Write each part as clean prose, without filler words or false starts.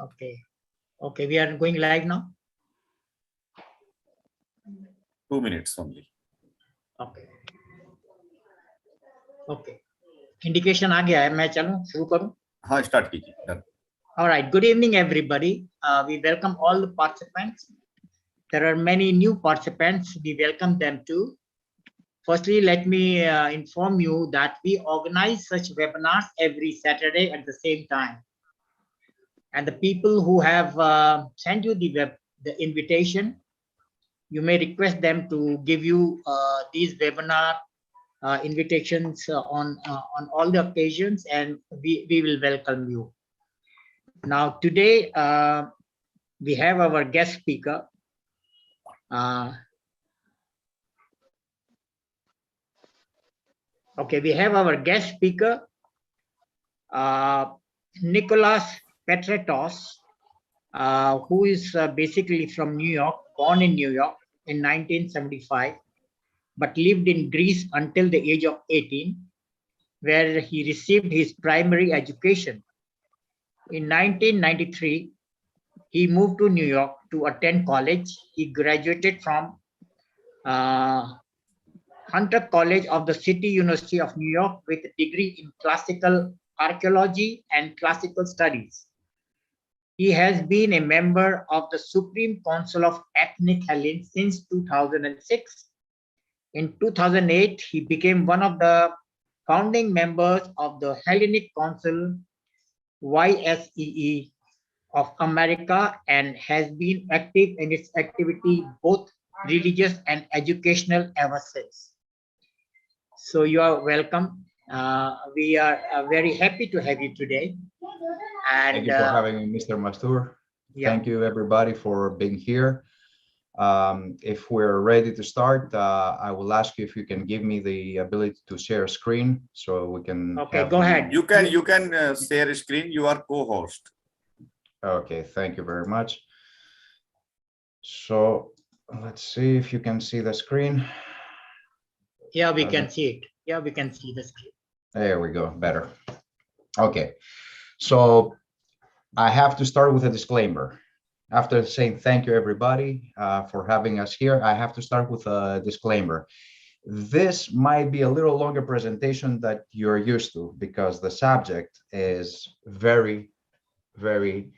Okay. Okay, we are going live now. 2 minutes only. Okay. Okay. Indication आ गया है, मैं चलूं, शुरू करूं? हाँ, start कीजिए. Done. All right. Good evening, everybody. We welcome all the participants. There are many new participants. We welcome them too. Firstly, let me inform you that we organize such webinars every Saturday at the same time. And the people who have sent you the invitation, you may request them to give you these webinar invitations on all the occasions, and we will welcome you. Now, today we have our guest speaker. Okay, we have our guest speaker, Nicolas Petratos, who is basically from New York, born in New York in 1975, but lived in Greece until the age of 18, where he received his primary education. In 1993, he moved to New York to attend college. He graduated from Hunter College of the City University of New York with a degree in classical archaeology and classical studies. He has been a member of the Supreme Council of Ethnic Hellenes since 2006. In 2008, he became one of the founding members of the Hellenic Council, YSEE of America, and has been active in its activity, both religious and educational, ever since. So you are welcome. We are very happy to have you today. And thank you for having me, Mr. Mastur. Yeah. Thank you, everybody, for being here. If we're ready to start, I will ask you if you can give me the ability to share a screen so we can. Okay, go ahead. You can share a screen. You are co-host. Okay, thank you very much. So let's see if you can see the screen. Yeah, we can see it. Yeah, we can see the screen. There we go, better. Okay, so I have to start with a disclaimer. After saying thank you, everybody, for having us here, I have to start with a disclaimer. This might be a little longer presentation that you're used to because the subject is very, very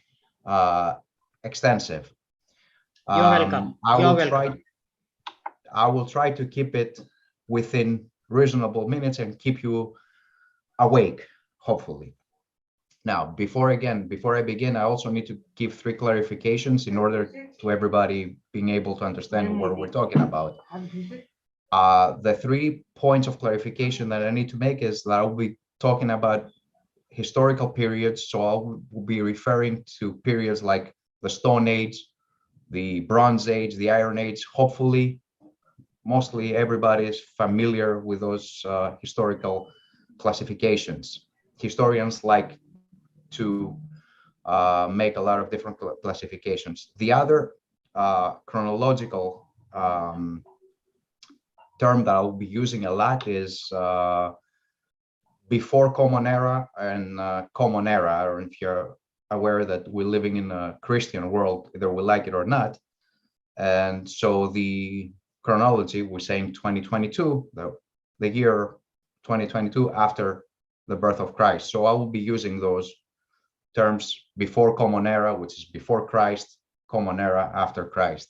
extensive. You're welcome. I will try to keep it within reasonable minutes and keep you awake, hopefully. Now, before I begin, I also need to give 3 clarifications in order to everybody being able to understand what we're talking about. The 3 points of clarification that I need to make is that I'll be talking about historical periods. So I'll be referring to periods like the Stone Age, the Bronze Age, the Iron Age. Hopefully, mostly everybody is familiar with those historical classifications. Historians like to make a lot of different classifications. The other chronological term that I'll be using a lot is before Common Era and Common Era. I don't know if you're aware that we're living in a Christian world, either we like it or not. And so the chronology, we're saying 2022, the year 2022 after the birth of Christ. So I will be using those terms: before Common Era, which is before Christ; Common Era, after Christ.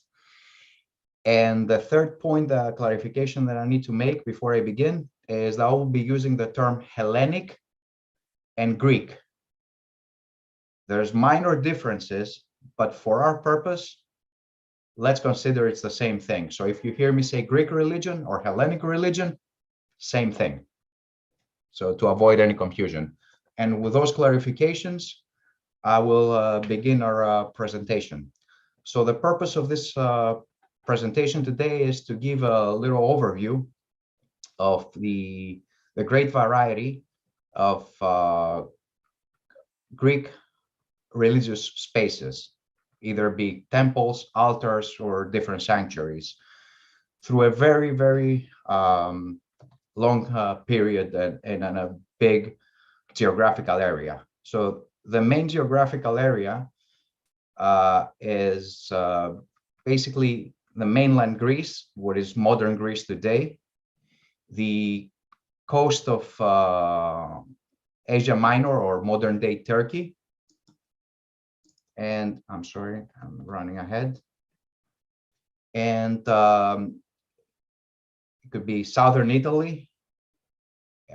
And the third point, the clarification that I need to make before I begin, is that I will be using the term Hellenic and Greek. There's minor differences, but for our purpose, let's consider it's the same thing. So if you hear me say Greek religion or Hellenic religion, same thing. So to avoid any confusion. And with those clarifications, I will begin our presentation. So the purpose of this presentation today is to give a little overview of the great variety of Greek religious spaces, either be temples, altars, or different sanctuaries, through a very, very long period and a big geographical area. So the main geographical area is basically the mainland Greece, what is modern Greece today, the coast of Asia Minor or modern day Turkey. And I'm sorry, I'm running ahead. And it could be southern Italy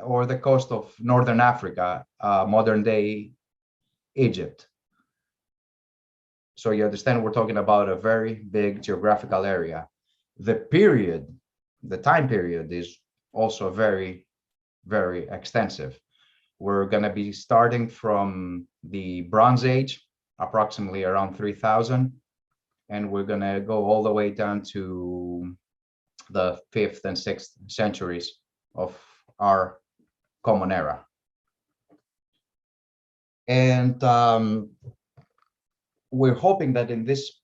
or the coast of northern Africa, modern day Egypt. So you understand we're talking about a very big geographical area. The period, the time period is also very, very extensive. We're going to be starting from the Bronze Age, approximately around 3000, and we're going to go all the way down to the 5th and 6th centuries of our Common Era. And we're hoping that in this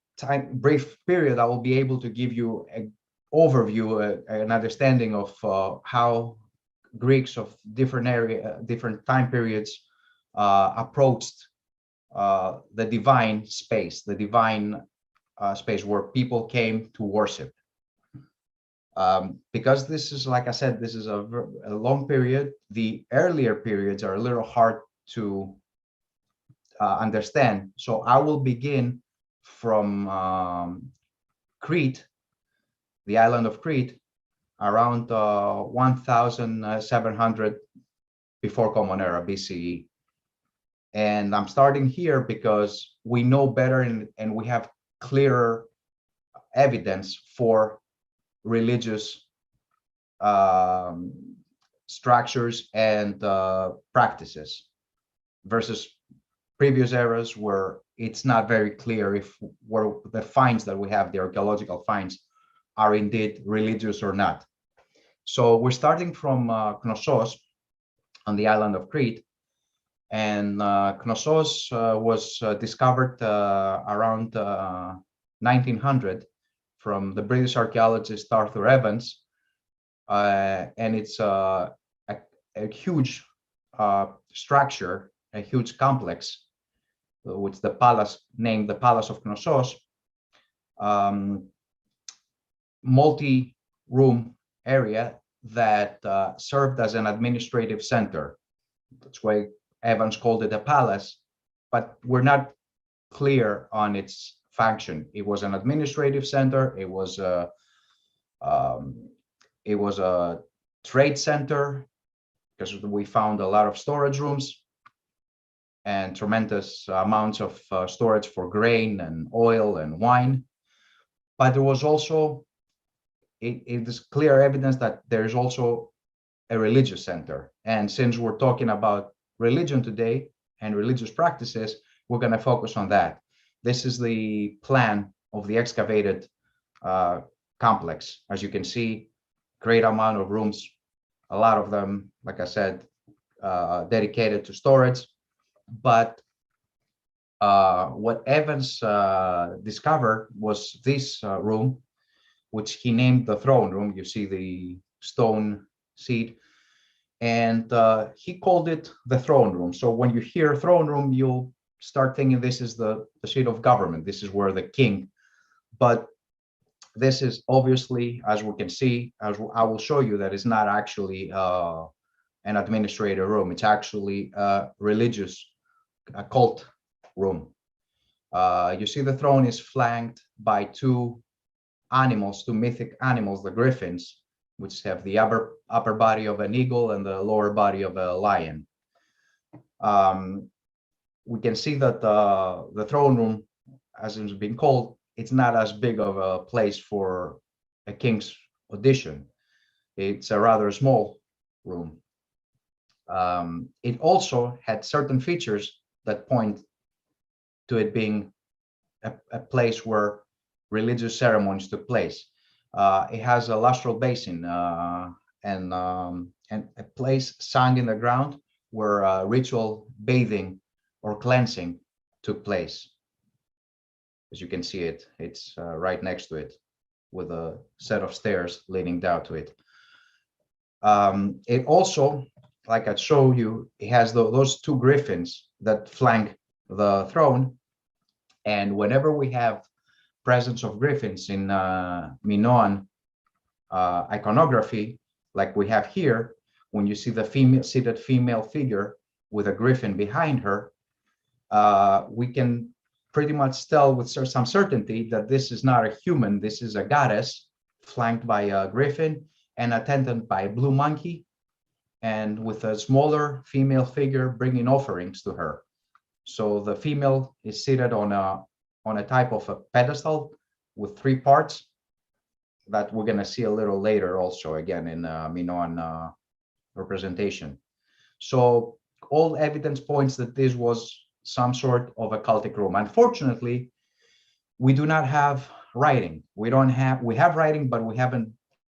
brief period, I will be able to give you an overview, an understanding of how Greeks of different time periods approached the divine space, space where people came to worship. Because this is, like I said, this is a long period. The earlier periods are a little hard to understand. So I will begin from Crete, the island of Crete, around 1700 before Common Era, BCE. And I'm starting here because we know better and we have clearer evidence for religious structures and practices versus previous eras where it's not very clear if the finds that we have, the archaeological finds, are indeed religious or not. So we're starting from Knossos on the island of Crete, and Knossos was discovered around 1900 from the British archaeologist Arthur Evans, and it's a huge structure, a huge complex, which the palace named the Palace of Knossos, multi-room area that served as an administrative center. That's why Evans called it a palace, but we're not clear on its function. It was an administrative center. It was a trade center because we found a lot of storage rooms and tremendous amounts of storage for grain and oil and wine. But there was also, it is clear evidence that there is also a religious center. And since we're talking about religion today and religious practices, we're going to focus on that. This is the plan of the excavated complex. As you can see, great amount of rooms, a lot of them, like I said, dedicated to storage. But what Evans discovered was this room, which he named the throne room. You see the stone seat, and he called it the throne room. So when you hear throne room, you'll start thinking this is the seat of government. This is where the king, but this is obviously, as we can see, as I will show you, that is not actually an administrative room. It's actually a religious, a cult room. You see the throne is flanked by two animals, two mythic animals, the griffins, which have the upper body of an eagle and the lower body of a lion. We can see that the throne room, as it's been called, it's not as big of a place for a king's audition. It's a rather small room. It also had certain features that point to it being a place where religious ceremonies took place. It has a lustral basin and a place sunk in the ground where ritual bathing or cleansing took place. As you can see it, it's right next to it with a set of stairs leading down to it. It also, like I showed you, it has those two griffins that flank the throne. And whenever we have presence of griffins in Minoan iconography, like we have here, when you see the seated female figure with a griffin behind her, we can pretty much tell with some certainty that this is not a human, this is a goddess flanked by a griffin and attended by a blue monkey, and with a smaller female figure bringing offerings to her. So the female is seated on a type of a pedestal with 3 parts that we're going to see a little later also again in Minoan representation. So all evidence points that this was some sort of a cultic room. Unfortunately, we do not have writing. We have writing, but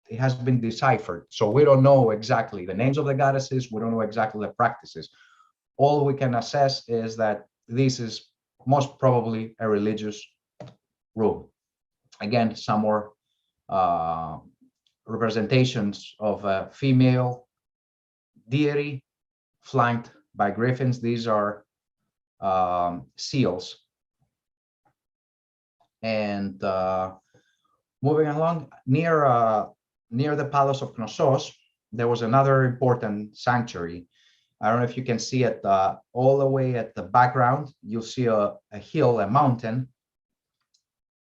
it has been deciphered. So we don't know exactly the names of the goddesses. We don't know exactly the practices. All we can assess is that this is most probably a religious room. Again, some more representations of a female deity flanked by griffins. These are seals. And moving along, near the Palace of Knossos, there was another important sanctuary. I don't know if you can see it all the way at the background. You'll see a hill, a mountain.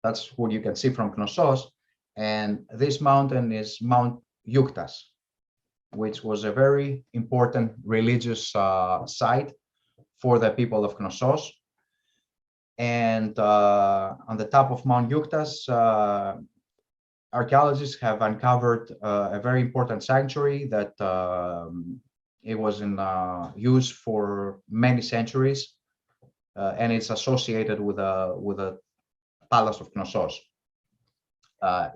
That's what you can see from Knossos. And this mountain is Mount Yuktas, which was a very important religious site for the people of Knossos. And on the top of Mount Yuktas, archaeologists have uncovered a very important sanctuary that it was in use for many centuries, and it's associated with a Palace of Knossos.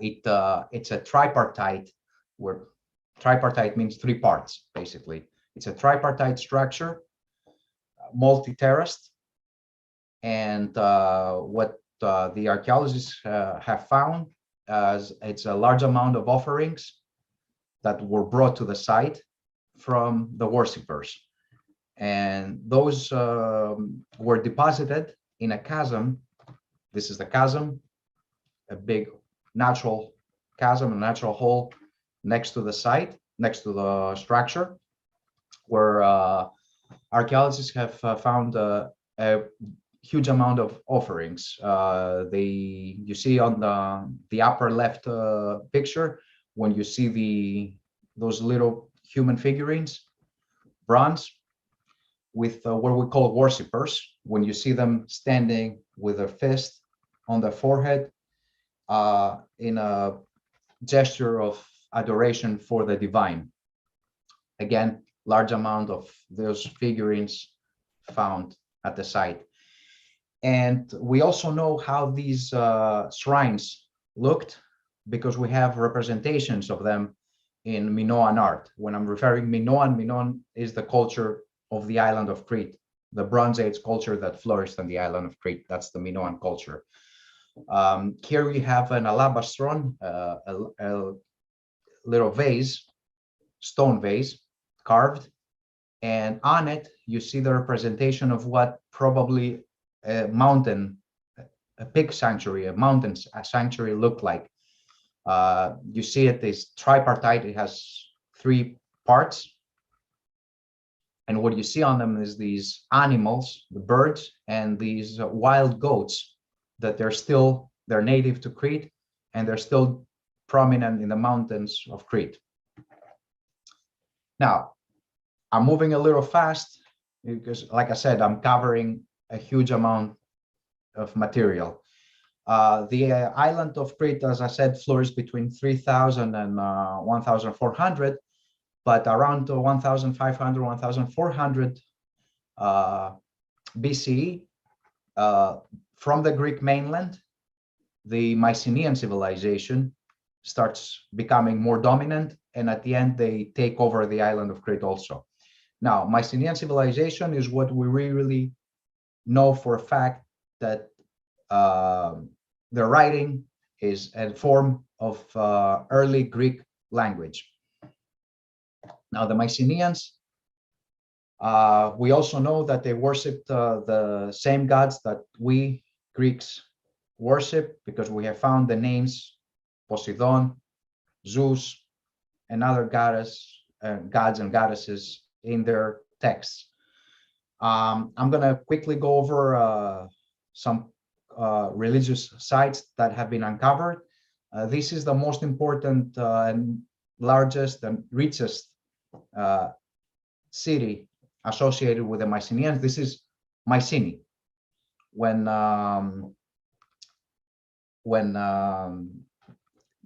It's a tripartite, where tripartite means 3 parts, basically. It's a tripartite structure, multi-terraced, and what the archaeologists have found as it's a large amount of offerings that were brought to the site from the worshippers, and those were deposited in a chasm. This is the chasm, a big natural chasm, a natural hole next to the site, next to the structure, where archaeologists have found a huge amount of offerings. You see on the upper left picture, when you see those little human figurines, bronze, with what we call worshippers. When you see them standing with their fist on their forehead in a gesture of adoration for the divine. Again, large amount of those figurines found at the site. And we also know how these shrines looked, because we have representations of them in Minoan art. When I'm referring Minoan is the culture of the island of Crete, the Bronze Age culture that flourished on the island of Crete. That's the Minoan culture. Here we have an alabastron, a little vase, stone vase, carved, and on it you see the representation of what probably a mountain, a pig sanctuary, a mountain sanctuary looked like. You see it is tripartite. It has 3 parts, and what you see on them is these animals, the birds, and these wild goats that they're native to Crete, and they're still prominent in the mountains of Crete. Now, I'm moving a little fast because, like I said, I'm covering a huge amount of material. The island of Crete, as I said, flourished between 3000 and 1400, but around 1500, 1400 BCE, from the Greek mainland, the Mycenaean civilization starts becoming more dominant, and at the end they take over the island of Crete also. Now, Mycenaean civilization is what we really know for a fact that the writing is a form of early Greek language. Now, the Mycenaeans, we also know that they worshipped the same gods that we Greeks worship, because we have found the names Poseidon, Zeus, and other gods and goddesses in their texts. I'm going to quickly go over some religious sites that have been uncovered. This is the most important and largest and richest city associated with the Mycenaeans. This is Mycenae. When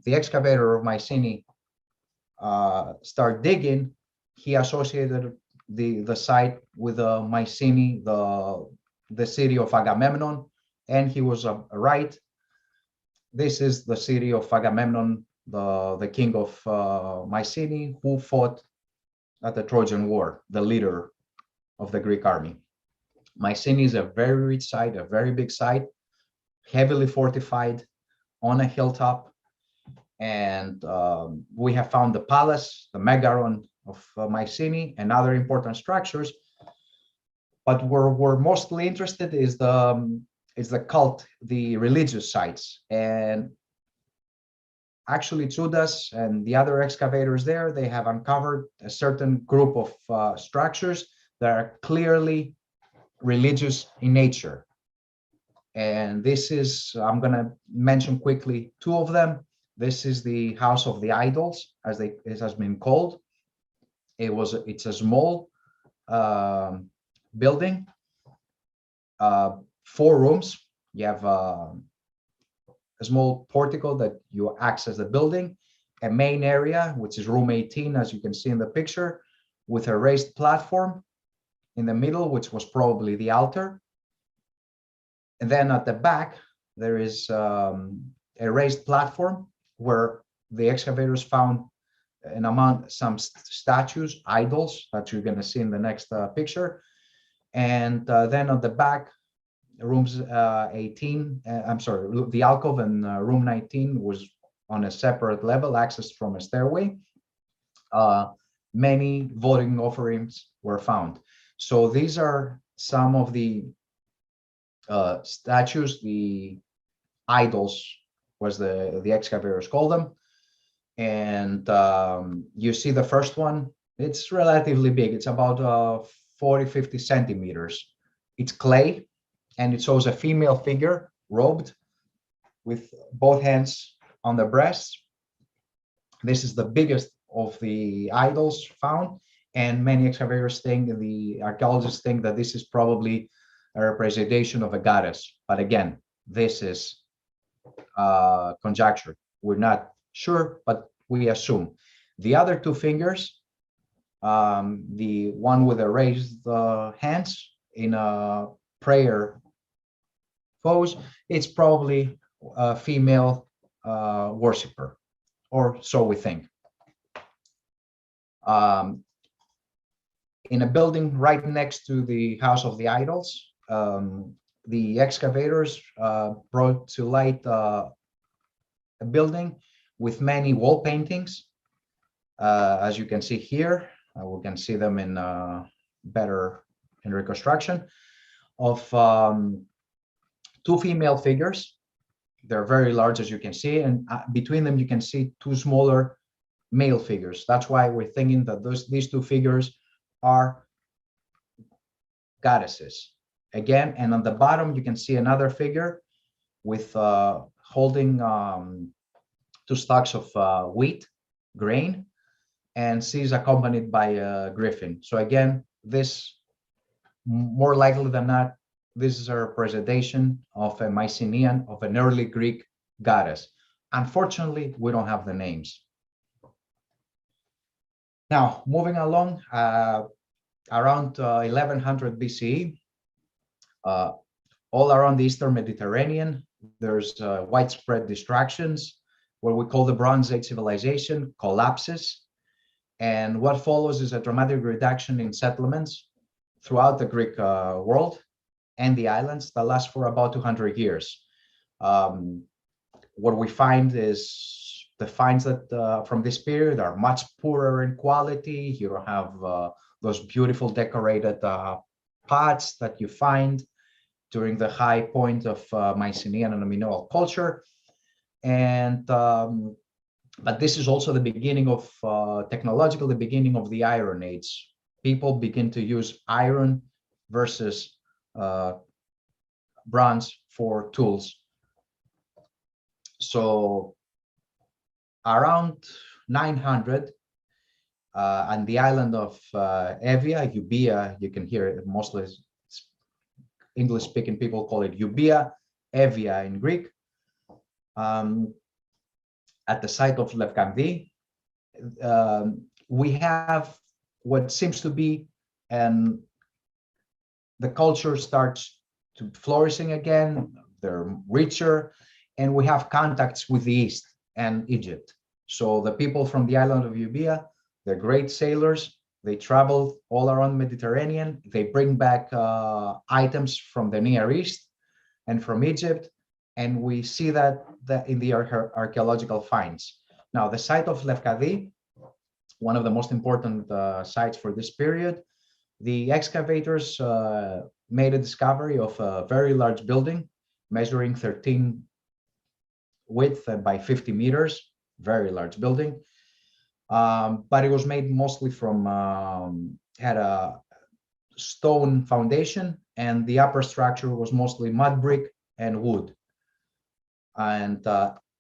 the excavator of Mycenae started digging, he associated the site with Mycenae, the city of Agamemnon, and he was right. This is the city of Agamemnon, the king of Mycenae, who fought at the Trojan War, the leader of the Greek army. Mycenae is a very rich site, a very big site, heavily fortified on a hilltop. And we have found the palace, the Megaron of Mycenae, and other important structures. But we're mostly interested is the cult, the religious sites. And actually Tsudas and the other excavators there, they have uncovered a certain group of structures that are clearly religious in nature. And this is, I'm going to mention quickly two of them. This is the House of the Idols, as it has been called. It's a small building, 4 rooms. You have a small portico that you access the building, a main area, which is room 18, as you can see in the picture, with a raised platform in the middle, which was probably the altar. And then at the back, there is a raised platform where the excavators found some statues, idols, that you're going to see in the next picture. And then on the back, rooms 18, I'm sorry, the alcove and room 19 was on a separate level, accessed from a stairway. Many voting offerings were found. So these are some of the statues, the idols, was the excavators call them. And you see the first one, it's relatively big. It's about 40-50 centimeters. It's clay, and it shows a female figure robed with both hands on the breast. This is the biggest of the idols found, and many excavators think, the archaeologists think, that this is probably a representation of a goddess. But again, this is conjecture. We're not sure, but we assume. The other 2 fingers, the one with the raised hands in a prayer pose, it's probably a female worshiper, or so we think. In a building right next to the House of the Idols, the excavators brought to light a building with many wall paintings. As you can see here, we can see them in better in reconstruction of 2 female figures. They're very large, as you can see, and between them you can see 2 smaller male figures. That's why we're thinking that these 2 figures are goddesses. Again, and on the bottom you can see another figure with holding 2 stalks of wheat grain, and she's accompanied by a griffin. So again, this, more likely than not, this is a representation of a Mycenaean, of an early Greek goddess. Unfortunately, we don't have the names. Now, moving along, around 1100 BCE, all around the Eastern Mediterranean, there's widespread distractions. What we call the Bronze Age civilization collapses. And what follows is a dramatic reduction in settlements throughout the Greek world and the islands that last for about 200 years. What we find is the finds that from this period are much poorer in quality. You don't have those beautiful decorated pots that you find during the high point of Mycenaean and Minoan culture. And but this is also the beginning of technological, the beginning of the Iron Age. People begin to use iron versus bronze for tools. So around 900, on the island of Evia, Euboea, you can hear it mostly English-speaking people call it Euboea, Evia in Greek. At the site of Lefkandi, we have what seems to be, and the culture starts to flourishing again. They're richer, and we have contacts with the East and Egypt. So the people from the island of Euboea, they're great sailors. They travel all around the Mediterranean. They bring back items from the Near East and from Egypt. And we see that in the archaeological finds. Now, the site of Lefkadi, one of the most important sites for this period, the excavators made a discovery of a very large building measuring 13 width by 50 meters, very large building. But it was made mostly from, had a stone foundation, and the upper structure was mostly mud brick and wood. And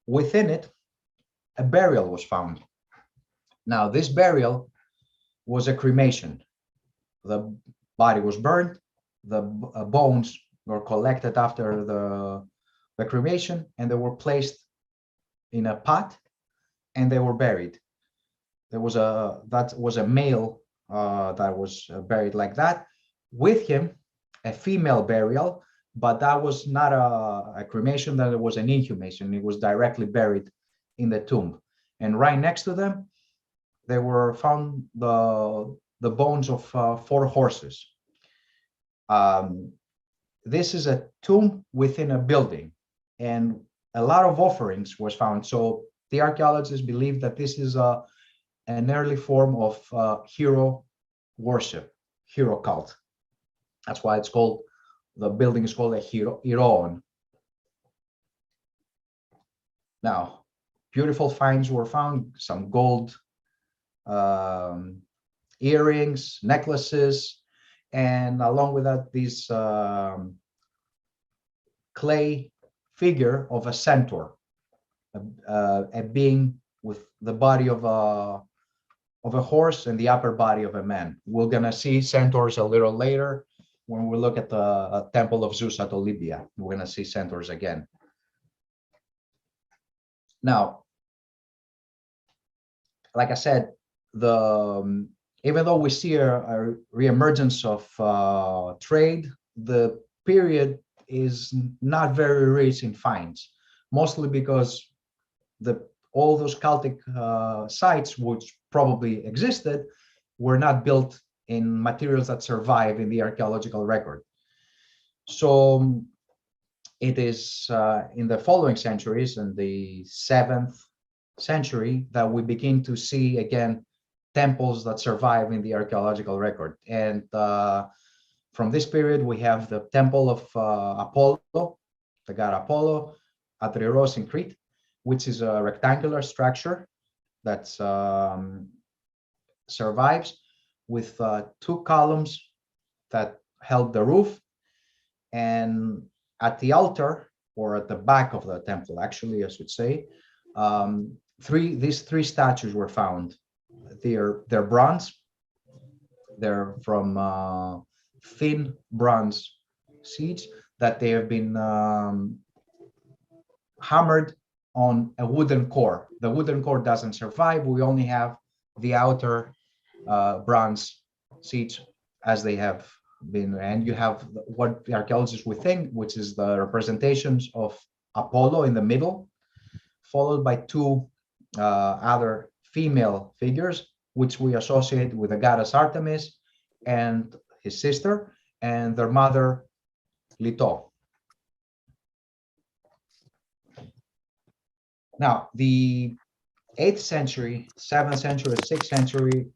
within it, a burial was found. Now, this burial was a cremation. The body was burned, the bones were collected after the cremation, and they were placed in a pot, and they were buried. That was a male that was buried like that. With him, a female burial, but that was not a cremation, that it was an inhumation. It was directly buried in the tomb. And right next to them, they were found the bones of 4 horses. This is a tomb within a building, and a lot of offerings was found. So the archaeologists believe that this is an early form of hero worship, hero cult. That's why it's called, the building is called a Hieron. Now, beautiful finds were found, some gold earrings, necklaces, and along with that, this clay figure of a centaur, a being with the body of a horse and the upper body of a man. We're gonna see centaurs a little later when we look at the Temple of Zeus at Olympia. We're gonna see centaurs again. Now, like I said, even though we see a reemergence of trade, the period is not very rich in finds, mostly because all those cultic sites, which probably existed, were not built in materials that survive in the archaeological record. So it is in the following centuries, in the 7th century, that we begin to see again temples that survive in the archaeological record. And from this period, we have the Temple of Apollo, the god Apollo, at Rhoros in Crete, which is a rectangular structure that survives with 2 columns that held the roof. And at the altar, or at the back of the temple, actually, I should say, these 3 statues were found. They're bronze. They're from thin bronze sheets that they have been hammered on a wooden core. The wooden core doesn't survive. We only have the outer bronze sheets as they have been. And you have what the archaeologists would think, which is the representations of Apollo in the middle, followed by 2 other female figures, which we associate with the goddess Artemis and his sister and their mother, Leto. Now, the 8th century, 7th century, 6th century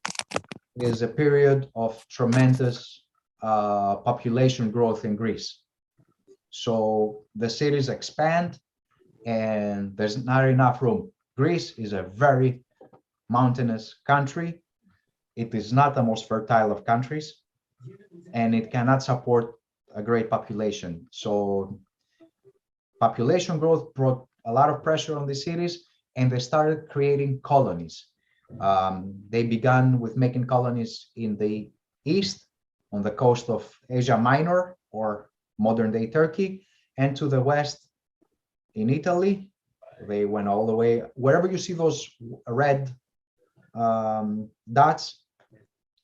is a period of tremendous population growth in Greece. So the cities expand and there's not enough room. Greece is a very mountainous country. It is not the most fertile of countries, and it cannot support a great population. So population growth brought a lot of pressure on the cities, and they started creating colonies. They began with making colonies in the east, on the coast of Asia Minor or modern day Turkey, and to the west in Italy. They went all the way, wherever you see those red dots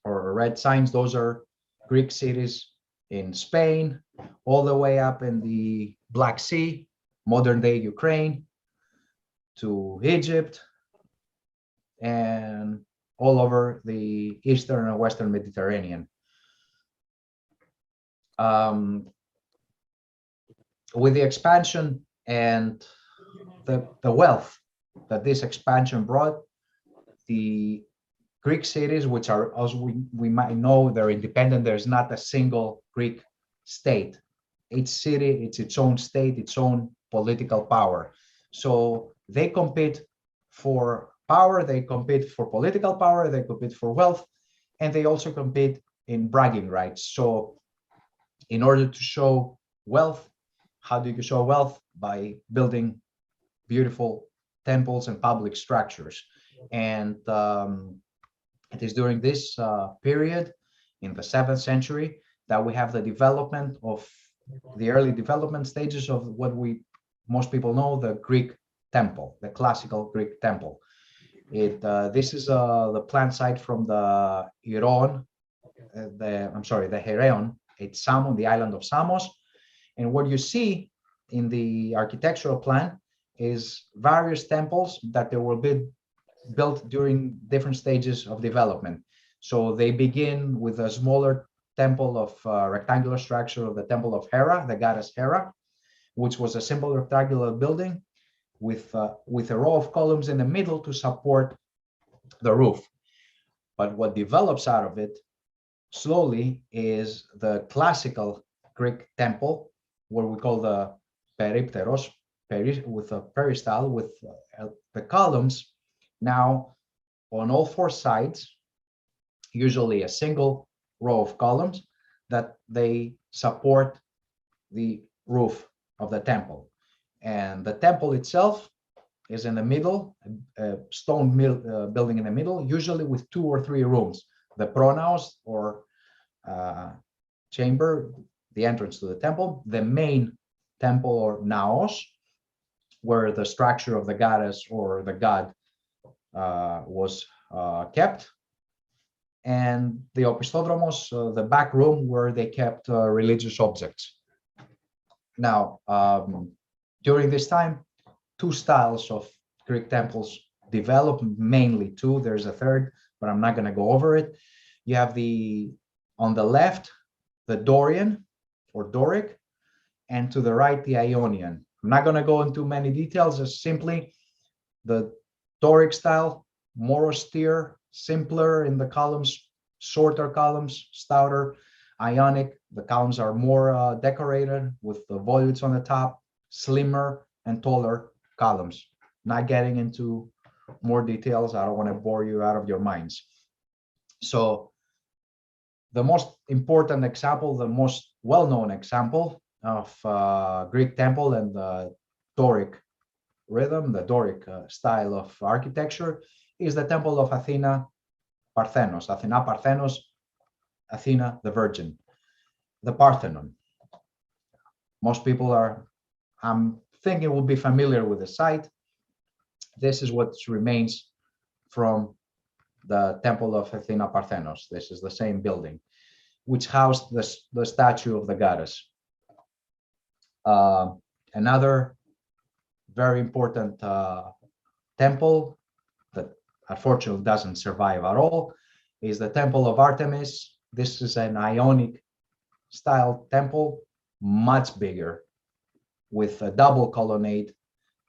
or red signs, those are Greek cities in Spain, all the way up in the Black Sea, modern day Ukraine, to Egypt, and all over the Eastern and Western Mediterranean. With the expansion and the wealth that this expansion brought, the Greek cities, which are, as we might know, they're independent. There's not a single Greek state. Each city, it's its own state, its own political power. So they compete for power, they compete for political power, they compete for wealth, and they also compete in bragging rights. So in order to show wealth, how do you show wealth? By building beautiful temples and public structures. And it is during this period in the 7th century that we have the development of the early development stages of what most people know, the Greek temple, the classical Greek temple. This is the plant site from the Iron, the Heraion. It's Samos, the island of Samos. And what you see in the architectural plan is various temples that they will be built during different stages of development. So they begin with a smaller temple of rectangular structure of the Temple of Hera, the goddess Hera, which was a simple rectangular building with a row of columns in the middle to support the roof. But what develops out of it slowly is the classical Greek temple, what we call the Peripteros, with a peristyle, with the columns now on all four sides, usually a single row of columns that they support the roof of the temple. And the temple itself is in the middle, a stone building in the middle, usually with 2 or 3 rooms. The pronaos, or chamber, the entrance to the temple, the main temple, or naos, where the structure of the goddess or the god was kept, and the opisthodromos, the back room where they kept religious objects. Now, during this time, 2 styles of Greek temples developed, mainly 2. There's a third, but I'm not going to go over it. You have on the left, the Dorian or Doric, and to the right, the Ionian. I'm not going to go into many details, just simply the Doric style, more austere, simpler in the columns, shorter columns, stouter. Ionic, the columns are more decorated with the volutes on the top, slimmer and taller columns. Not getting into more details, I don't want to bore you out of your minds. So the most important example, the most well-known example of Greek temple and the Doric rhythm, the Doric style of architecture, is the Temple of Athena Parthenos, Athena the Virgin, the Parthenon. Most people I'm thinking, will be familiar with the site. This is what remains from the Temple of Athena Parthenos. This is the same building, which housed the statue of the goddess. Another very important temple that unfortunately doesn't survive at all is the Temple of Artemis. This is an Ionic style temple, much bigger, with a double colonnade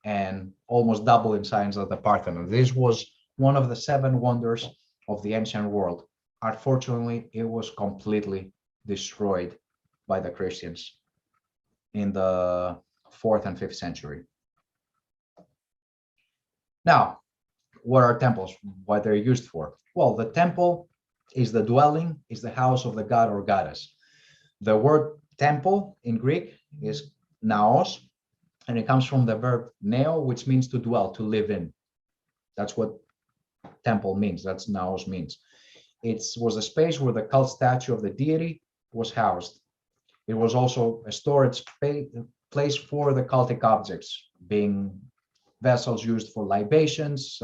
and almost double in size of the Parthenon. This was one of the 7 wonders of the ancient world. Unfortunately, it was completely destroyed by the Christians in the 4th and 5th century. Now, what are temples? What they're used for? Well, the temple is the dwelling, is the house of the god or goddess. The word temple in Greek is naos, and it comes from the verb neo, which means to dwell, to live in. That's what temple means. That's naos means. It was a space where the cult statue of the deity was housed. It was also a storage place for the cultic objects, being vessels used for libations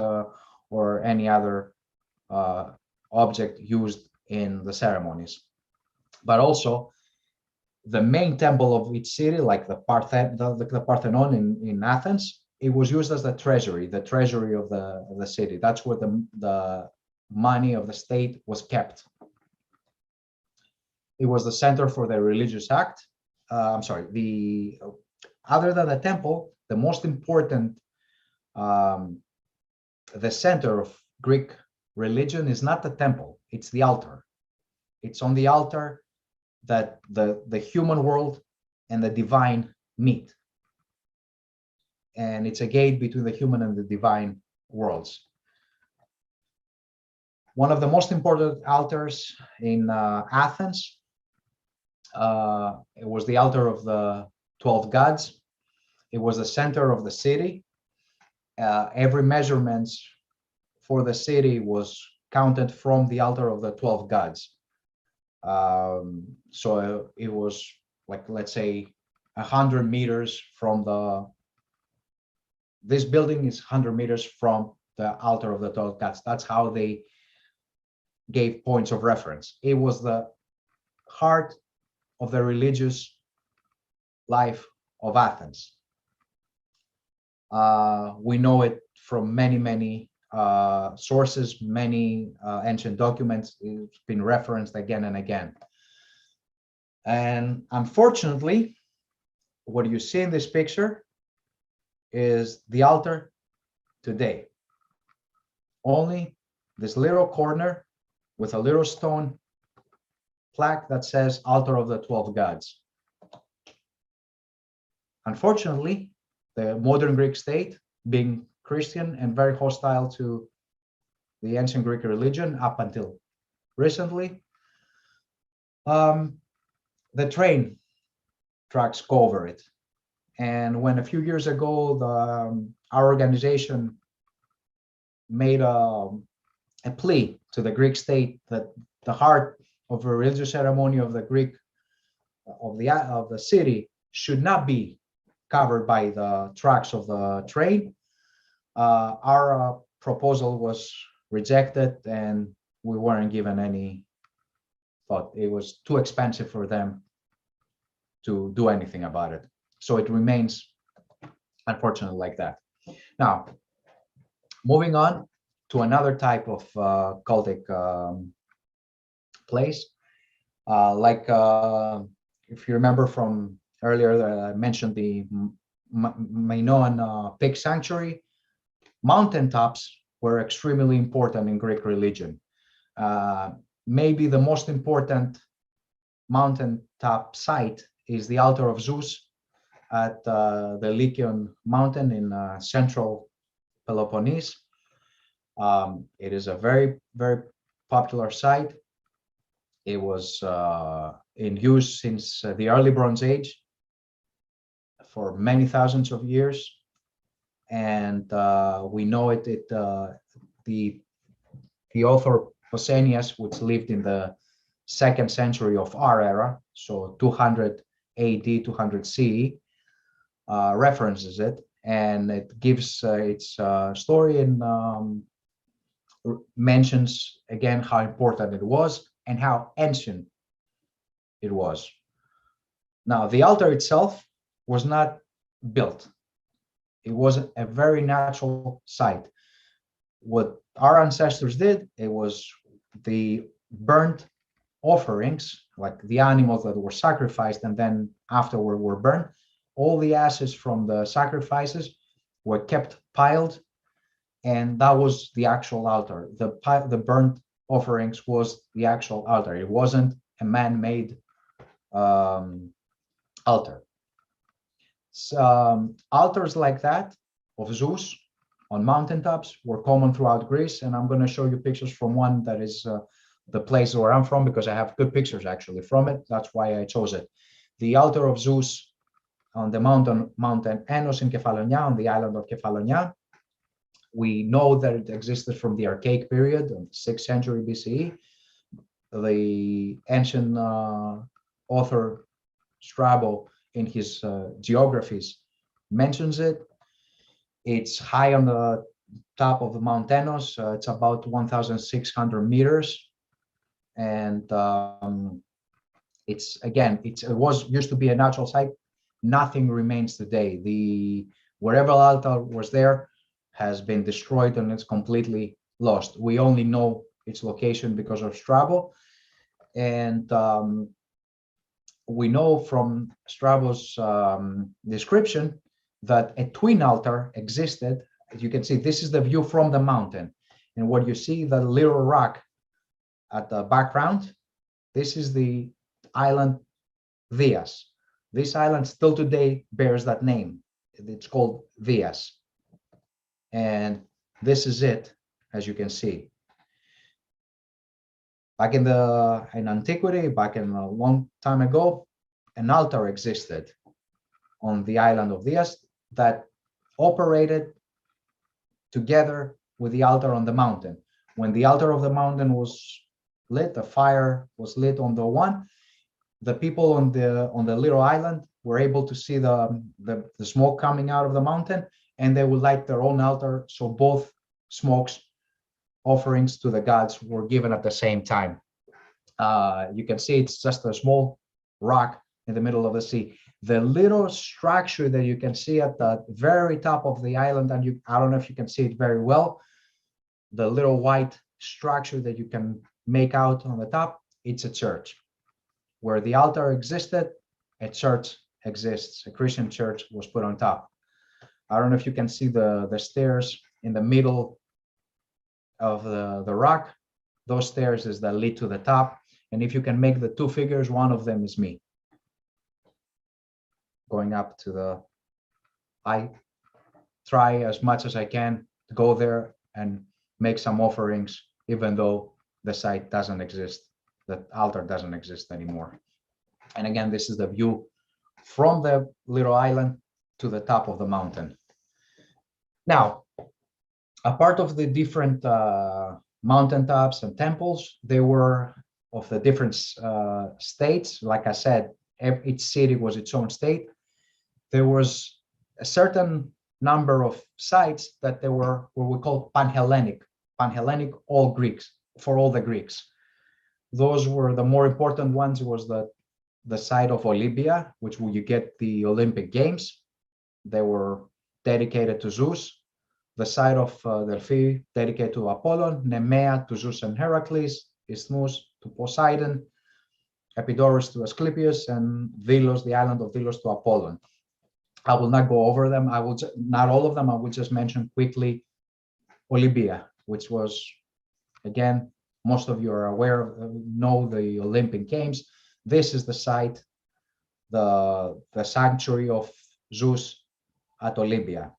or any other object used in the ceremonies. But also, the main temple of each city, like the Parthenon in Athens, it was used as the treasury of the city. That's where the money of the state was kept. It was the center for the religious act. Other than the temple, the most important, the center of Greek religion is not the temple, it's the altar. It's on the altar that the human world and the divine meet. And it's a gate between the human and the divine worlds. One of the most important altars in Athens, it was the altar of the 12 gods. It was the center of the city. Every measurement for the city was counted from the altar of the 12 gods. So it was like, let's say, 100 meters from this building is 100 meters from the altar of the 12 gods. That's how they gave points of reference. It was the heart of the religious life of Athens. We know it from many sources, many ancient documents. It's been referenced again and again. And unfortunately, what you see in this picture is the altar today. Only this little corner with a little stone plaque that says Altar of the 12 Gods. Unfortunately, the modern Greek state, being Christian and very hostile to the ancient Greek religion up until recently, the train tracks go over it. And when a few years ago, our organization made a plea to the Greek state that the heart of a religious ceremony of the Greek of the city should not be covered by the tracks of the train, our proposal was rejected, and we weren't given any thought. It was too expensive for them to do anything about it. So it remains, unfortunately, like that. Now, moving on to another type of cultic place, if you remember from earlier, I mentioned the Minoan pig sanctuary. Mountaintops were extremely important in Greek religion. Maybe the most important mountaintop site is the Altar of Zeus at the Lycian mountain in central Peloponnese. It is a very, very popular site. It was in use since the early Bronze Age for many thousands of years. And we know the author Pausanias, which lived in the 2nd century of our era, so 200 AD, 200 CE, references it, and it gives its story and mentions again how important it was and how ancient it was. Now, the altar itself was not built. It was a very natural site. What our ancestors did, it was the burnt offerings, like the animals that were sacrificed and then afterward were burned. All the ashes from the sacrifices were kept piled, and that was the actual altar. The burnt offerings was the actual altar. It wasn't a man-made altar. Altars like that of Zeus on mountaintops were common throughout Greece, and I'm going to show you pictures from one that is the place where I'm from, because I have good pictures actually from it. That's why I chose it. The altar of Zeus on the mountain Enos in Kefalonia, on the island of Kefalonia. We know that it existed from the Archaic period, of 6th century BCE. The ancient author Strabo, in his geographies, mentions it. It's high on the top of the Mount Enos. It's about 1,600 meters, and it was used to be a natural site. Nothing remains today. Wherever altar was there has been destroyed and it's completely lost. We only know its location because of Strabo, and we know from Strabo's description that a twin altar existed. As you can see, this is the view from the mountain, and what you see, the little rock at the background, this is the island Vias. This island still today bears that name. It's called Vias. And this is it, as you can see. Back in antiquity, back in a long time ago, an altar existed on the island of Vias that operated together with the altar on the mountain. When the altar of the mountain was lit, the fire was lit on the one, the people on the little island were able to see the smoke coming out of the mountain, and they would light their own altar. So both smokes, offerings to the gods, were given at the same time. You can see it's just a small rock in the middle of the sea. The little structure that you can see at the very top of the island, and I don't know if you can see it very well, the little white structure that you can make out on the top, it's a church. Where the altar existed, a church exists. A Christian church was put on top. I don't know if you can see the stairs in the middle of the rock. Those stairs is that lead to the top. And if you can make the two figures, one of them is me. Going up to I try as much as I can to go there and make some offerings, even though the site doesn't exist. The altar doesn't exist anymore. And again, this is the view from the little island to the top of the mountain. Now, a part of the different mountaintops and temples, they were of the different states. Like I said, each city was its own state. There was a certain number of sites that they were what we call Pan-Hellenic, all Greeks, for all the Greeks. Those were the more important ones. Was the site of Olympia, which you get the Olympic Games. They were dedicated to Zeus. The site of Delphi, dedicated to Apollon. Nemea to Zeus and Heracles. Isthmus to Poseidon. Epidaurus to Asclepius, and Delos, the island of Delos, to Apollon. I will not go over them. Not all of them. I will just mention quickly Olympia, which was, again, most of you are aware of, know the Olympic Games. This is the site, the sanctuary of Zeus at Olympia.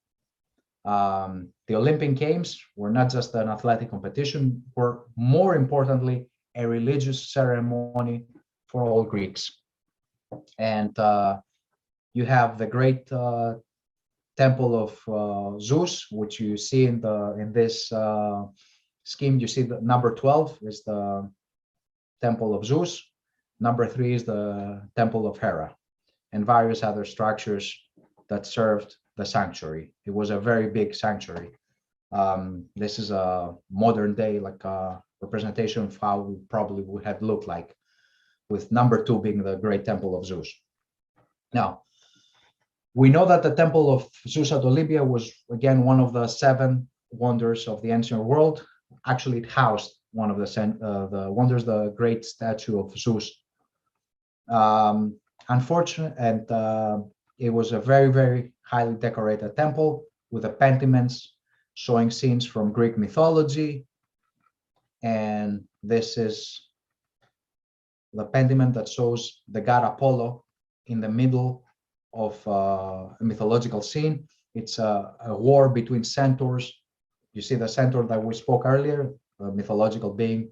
The Olympic Games were not just an athletic competition, were more importantly a religious ceremony for all Greeks. And you have the great Temple of Zeus, which you see in this scheme. You see the number 12 is the Temple of Zeus. Number 3 is the Temple of Hera, and various other structures that served the sanctuary. It was a very big sanctuary. This is a modern day, like a representation of how we probably would have looked like, with number 2 being the great Temple of Zeus. Now, we know that the Temple of Zeus at Olympia was, again, one of the 7 wonders of the ancient world. Actually, it housed one of the wonders, the great statue of Zeus. Unfortunately, and it was a very, very highly decorated temple with the pentiments showing scenes from Greek mythology. And this is the pentiment that shows the god Apollo in the middle of a mythological scene. It's a war between centaurs. You see the centaur that we spoke earlier, a mythological being,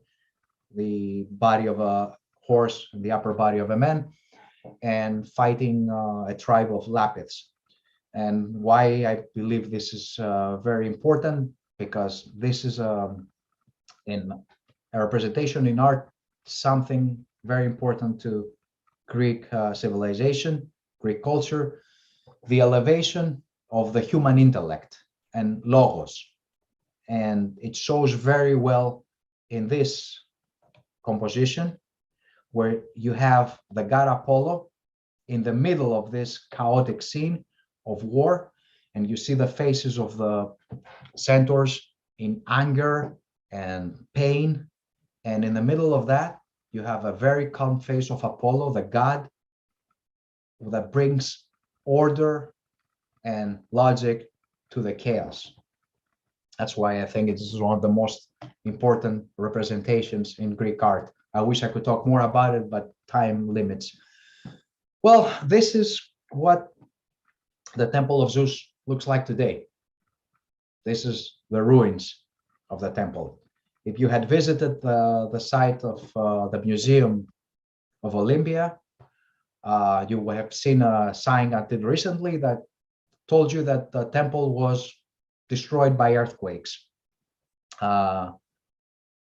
the body of a horse and the upper body of a man, and fighting a tribe of Lapiths. And why I believe this is very important, because this is in a representation in art, something very important to Greek civilization, Greek culture, the elevation of the human intellect and logos. And it shows very well in this composition, where you have the god Apollo in the middle of this chaotic scene of war, and you see the faces of the centaurs in anger and pain, and in the middle of that you have a very calm face of Apollo, the god that brings order and logic to the chaos. That's why I think it is one of the most important representations in Greek art. I wish I could talk more about it, but time limits. Well, this is what the Temple of Zeus looks like today. This is the ruins of the temple. If you had visited the site of the Museum of Olympia, you would have seen a sign until recently that told you that the temple was destroyed by earthquakes.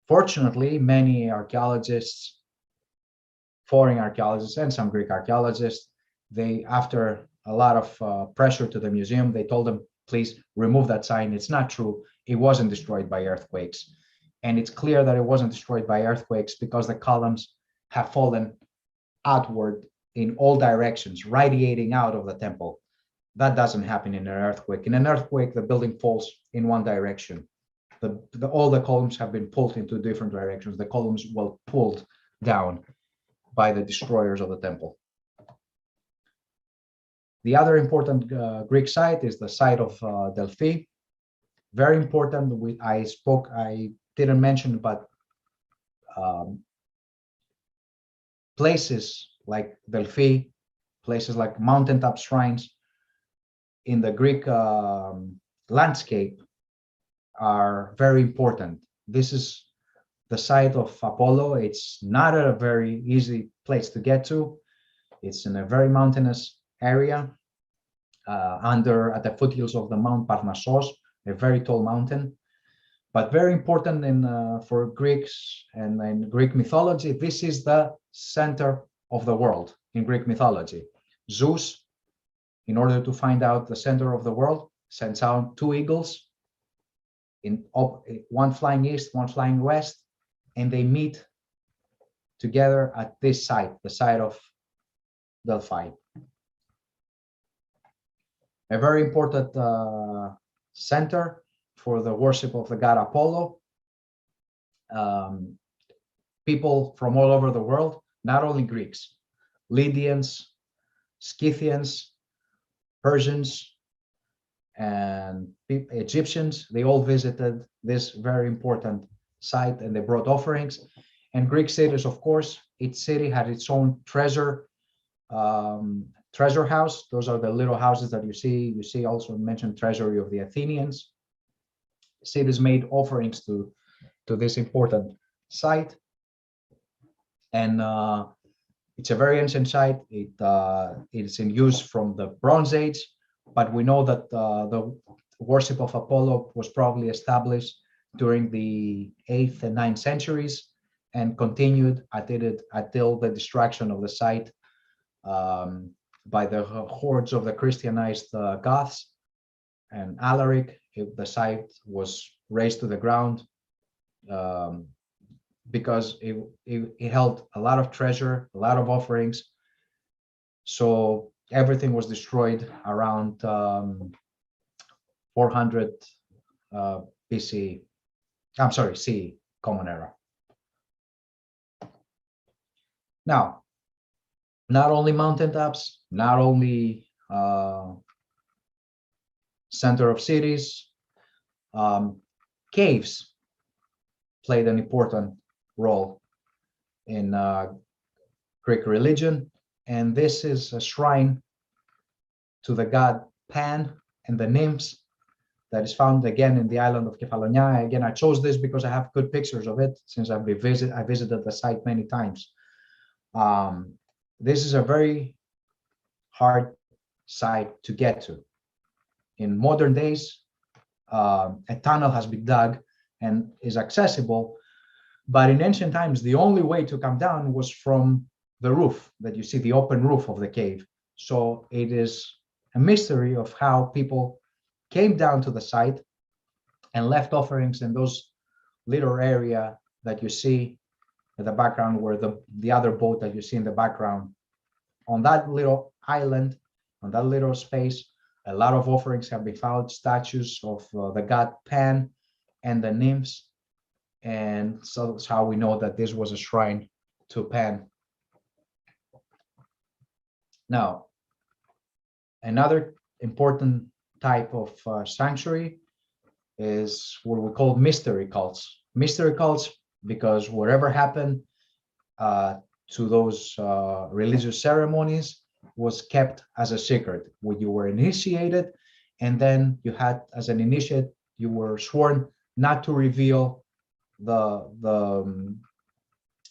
Fortunately, many archaeologists, foreign archaeologists and some Greek archaeologists, they, after a lot of pressure to the museum, they told them, please remove that sign. It's not true. It wasn't destroyed by earthquakes. And it's clear that it wasn't destroyed by earthquakes because the columns have fallen outward in all directions, radiating out of the temple. That doesn't happen in an earthquake. In an earthquake, the building falls in one direction. All the columns have been pulled into different directions. The columns were pulled down by the destroyers of the temple. The other important Greek site is the site of Delphi. Very important. I didn't mention, but places like Delphi, places like mountaintop shrines in the Greek landscape are very important. This is the site of Apollo. It's not a very easy place to get to. It's in a very mountainous area at the foothills of the Mount Parnassos, a very tall mountain. But very important for Greeks and in Greek mythology, this is the center of the world in Greek mythology. Zeus, in order to find out the center of the world, sends out two eagles, one flying east, one flying west, and they meet together at this site, the site of Delphi. A very important center for the worship of the god Apollo. People from all over the world, not only Greeks, Lydians, Scythians, Persians, and Egyptians, they all visited this very important site and they brought offerings. And Greek cities, of course, each city had its own treasure house. Those are the little houses that you see. You see also mentioned treasury of the Athenians. Cities made offerings to this important site. And it's a very ancient site. It's in use from the Bronze Age, but we know that the worship of Apollo was probably established during the 8th and 9th centuries and continued until the destruction of the site by the hordes of the Christianized Goths and Alaric. The site was razed to the ground because it held a lot of treasure, a lot of offerings. So everything was destroyed around 400 BC. I'm sorry, CE, Common Era. Now, not only mountaintops, not only center of cities, caves played an important role in Greek religion. And this is a shrine to the god Pan and the Nymphs that is found again in the island of Kefalonia. Again, I chose this because I have good pictures of it since I visited the site many times. This is a very hard site to get to. In modern days, a tunnel has been dug and is accessible, but in ancient times, the only way to come down was from the roof that you see, the open roof of the cave. So it is a mystery of how people came down to the site and left offerings in those little area that you see in the background, where the other boat that you see in the background. On that little island, on that little space, a lot of offerings have been found, statues of the god Pan and the nymphs. And so that's how we know that this was a shrine to Pan. Now, another important type of sanctuary is what we call mystery cults. Mystery cults, because whatever happened to those religious ceremonies was kept as a secret. When you were initiated, and then you had, as an initiate, you were sworn not to reveal the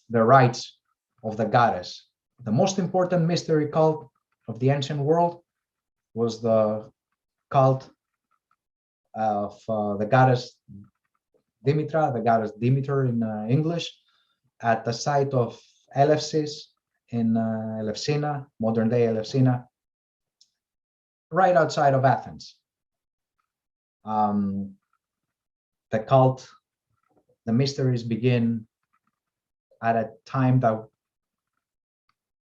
rites of the goddess. The most important mystery cult of the ancient world was the cult of the goddess Dimitra, the goddess Dimitra in English, at the site of Elefsis in Elefsina, modern day Elefsina, right outside of Athens. The cult, the mysteries begin at a time that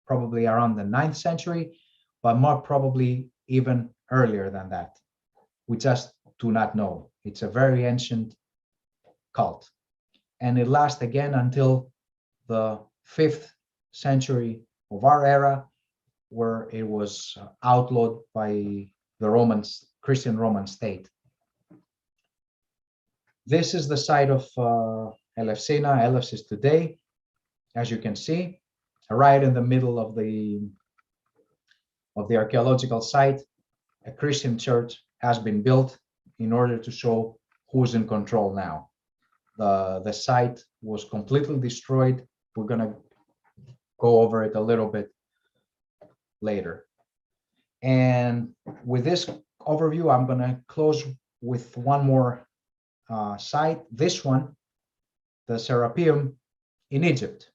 probably around the 9th century, but more probably even earlier than that. We just do not know. It's a very ancient cult. And it lasts again until the 5th century of our era, where it was outlawed by the Romans, Christian Roman state. This is the site of Elefsina, Elefsis today, as you can see, right in the middle of the archaeological site. A Christian church has been built in order to show who's in control now. The site was completely destroyed. We're gonna go over it a little bit later. And with this overview, I'm gonna close with one more site, this one, the Serapeum in Egypt.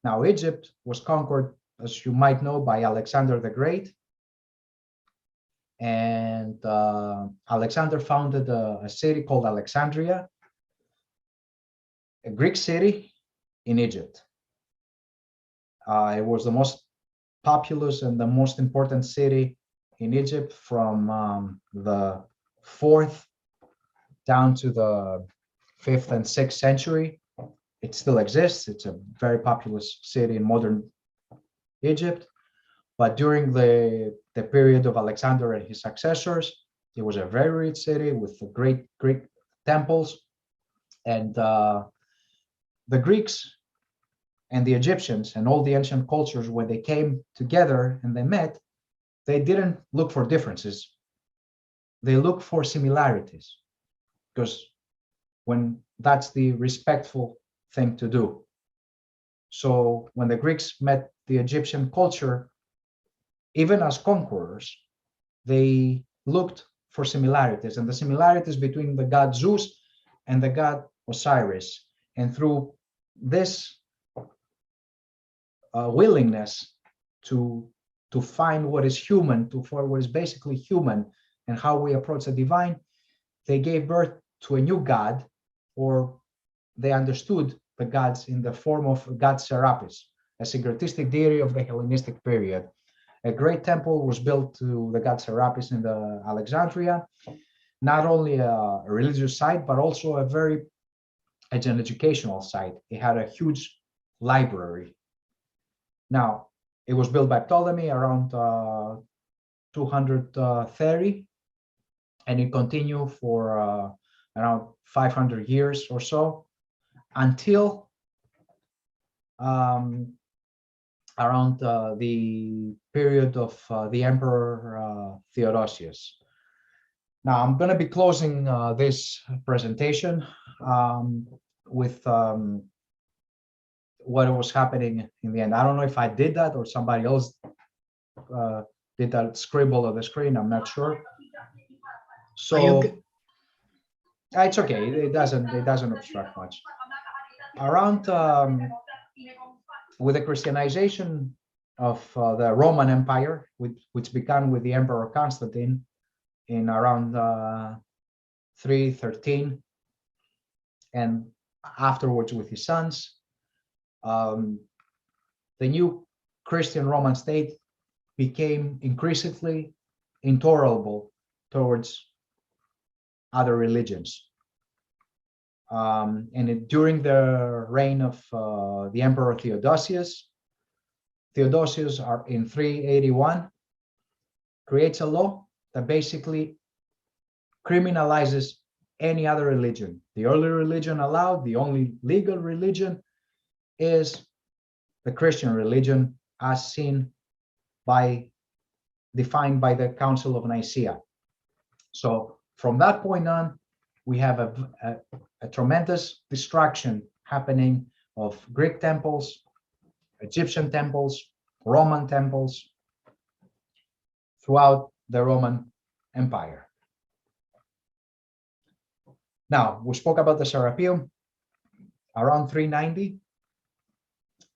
Now, Egypt was conquered, as you might know, by Alexander the Great. And Alexander founded a city called Alexandria, a Greek city in Egypt. It was the most populous and the most important city in Egypt from the 4th down to the 5th and 6th century. It still exists. It's a very populous city in modern Egypt. But during the period of Alexander and his successors, it was a very rich city with great Greek temples. And the Greeks and the Egyptians and all the ancient cultures, when they came together and they met, they didn't look for differences. They looked for similarities, because when that's the respectful thing to do. So when the Greeks met the Egyptian culture, even as conquerors, they looked for similarities, and the similarities between the god Zeus and the god Osiris. And through this willingness to find what is human, for what is basically human, and how we approach the divine, they gave birth to a new god, or they understood the gods in the form of god Serapis, a syncretistic deity of the Hellenistic period. A great temple was built to the god Serapis in the Alexandria, not only a religious site, but also an educational site. It had a huge library. Now, it was built by Ptolemy around 230, and it continued for around 500 years or so, until around the period of the Emperor Theodosius. Now, I'm going to be closing this presentation with what was happening in the end. I don't know if I did that or somebody else did that scribble on the screen. I'm not sure. So it's okay. It doesn't obstruct much. Around with the Christianization of the Roman Empire, which began with the Emperor Constantine in around 313, and afterwards with his sons, the new Christian Roman state became increasingly intolerable towards other religions. During the reign of the Emperor Theodosius in 381 creates a law that basically criminalizes any other religion. The only religion allowed, the only legal religion, is the Christian religion as defined by the Council of Nicaea. So from that point on, we have a tremendous destruction happening of Greek temples, Egyptian temples, Roman temples throughout the Roman Empire. Now, we spoke about the Serapeum. Around 390,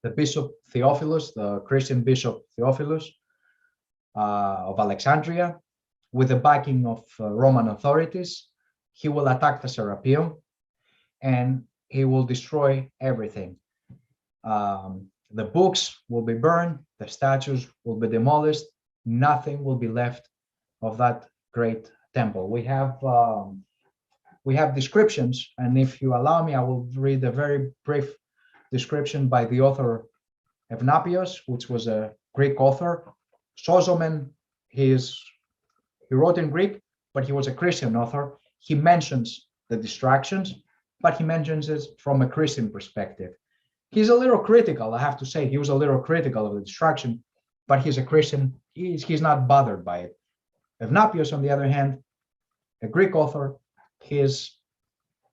the Bishop Theophilus, the Christian Bishop Theophilus of Alexandria, with the backing of Roman authorities, he will attack the Serapeum and he will destroy everything. The books will be burned, the statues will be demolished, nothing will be left of that great temple. We have descriptions, and if you allow me, I will read a very brief description by the author Evnapios, which was a Greek author. Sozomen, he wrote in Greek, but he was a Christian author. He mentions the distractions, but he mentions it from a Christian perspective. He's a little critical, I have to say. He was a little critical of the distraction, but he's a Christian. He's not bothered by it. Evnapios, on the other hand, a Greek author, he is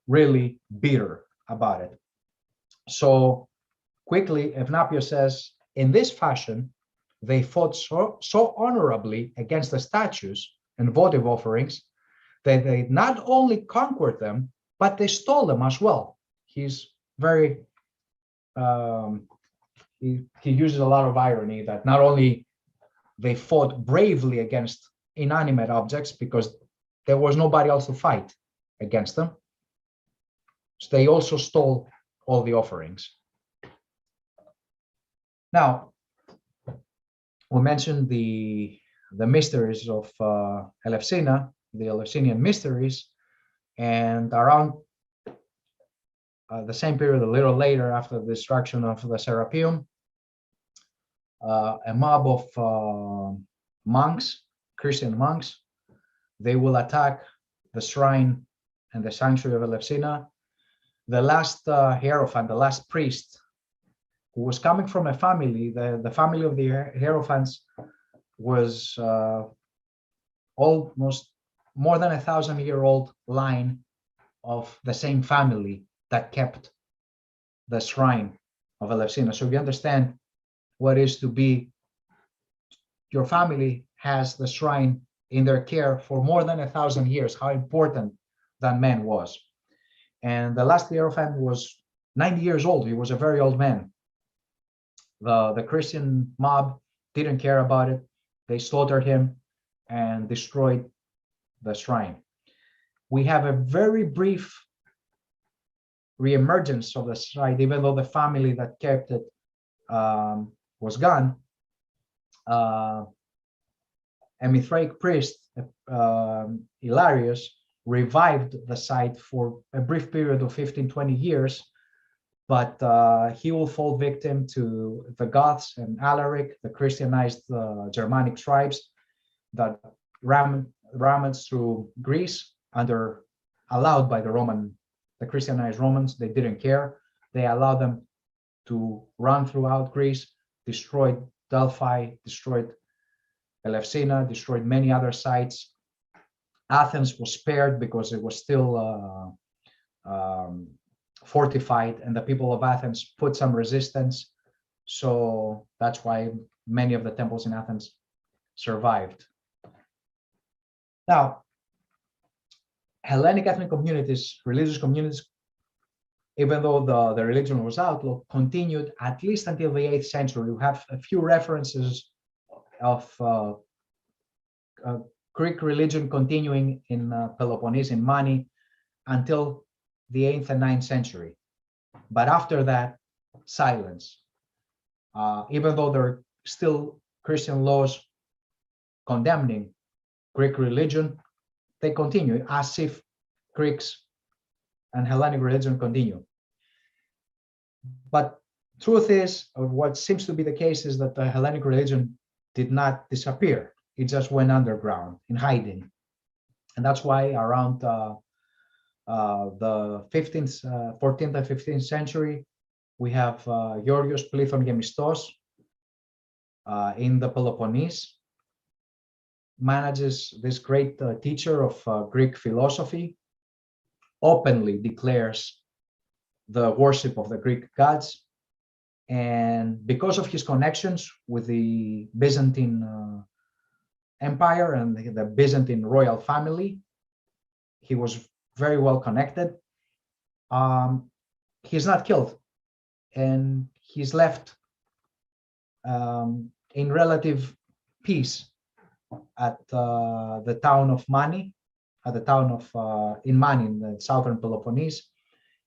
really bitter about it. So quickly, Evnapios says, in this fashion, they fought so honorably against the statues and votive offerings that they not only conquered them, but they stole them as well. He's very, he uses a lot of irony that not only they fought bravely against inanimate objects because there was nobody else to fight against them, so they also stole all the offerings. Now, we mentioned the mysteries of Elefsina, the Eleusinian mysteries, and around the same period, a little later, after the destruction of the Serapeum, a mob of monks, Christian monks, they will attack the shrine and the sanctuary of Elefsina. The last hierophant, the last priest, who was coming from a family, the family of the hierophants was almost more than 1,000-year-old line of the same family that kept the shrine of Elefsina. So you understand what it is to be, your family has the shrine in their care for more than 1,000 years, how important that man was. And the last hierophant was 90 years old. He was a very old man. The Christian mob didn't care about it. They slaughtered him and destroyed the shrine. We have a very brief reemergence of the site, even though the family that kept it was gone. A Mithraic priest, Hilarius, revived the site for a brief period of 15-20 years, but he will fall victim to the Goths and Alaric, the Christianized Germanic tribes that rummaged through Greece allowed by the Christianized Romans. They didn't care. They allowed them to run throughout Greece, destroyed Delphi, destroyed Elefsina, destroyed many other sites. Athens was spared because it was still fortified, and the people of Athens put some resistance. So that's why many of the temples in Athens survived. Now, Hellenic ethnic communities, religious communities, even though the religion was outlawed, continued at least until the 8th century. We have a few references of Greek religion continuing in Peloponnese, in Mani, until the 8th and 9th century. But after that, silence. Even though there are still Christian laws condemning Greek religion, they continue as if Greeks and Hellenic religion continue. But truth is, or what seems to be the case, is that the Hellenic religion did not disappear. It just went underground in hiding. And that's why around the 14th and 15th century, we have Georgios Plithon Gemistos in the Peloponnese, manages this great teacher of Greek philosophy, openly declares the worship of the Greek gods. And because of his connections with the Byzantine Empire and the Byzantine royal family, he was very well connected. He's not killed, and he's left in relative peace at the town of Mani, at the town of in Mani, in the southern Peloponnese.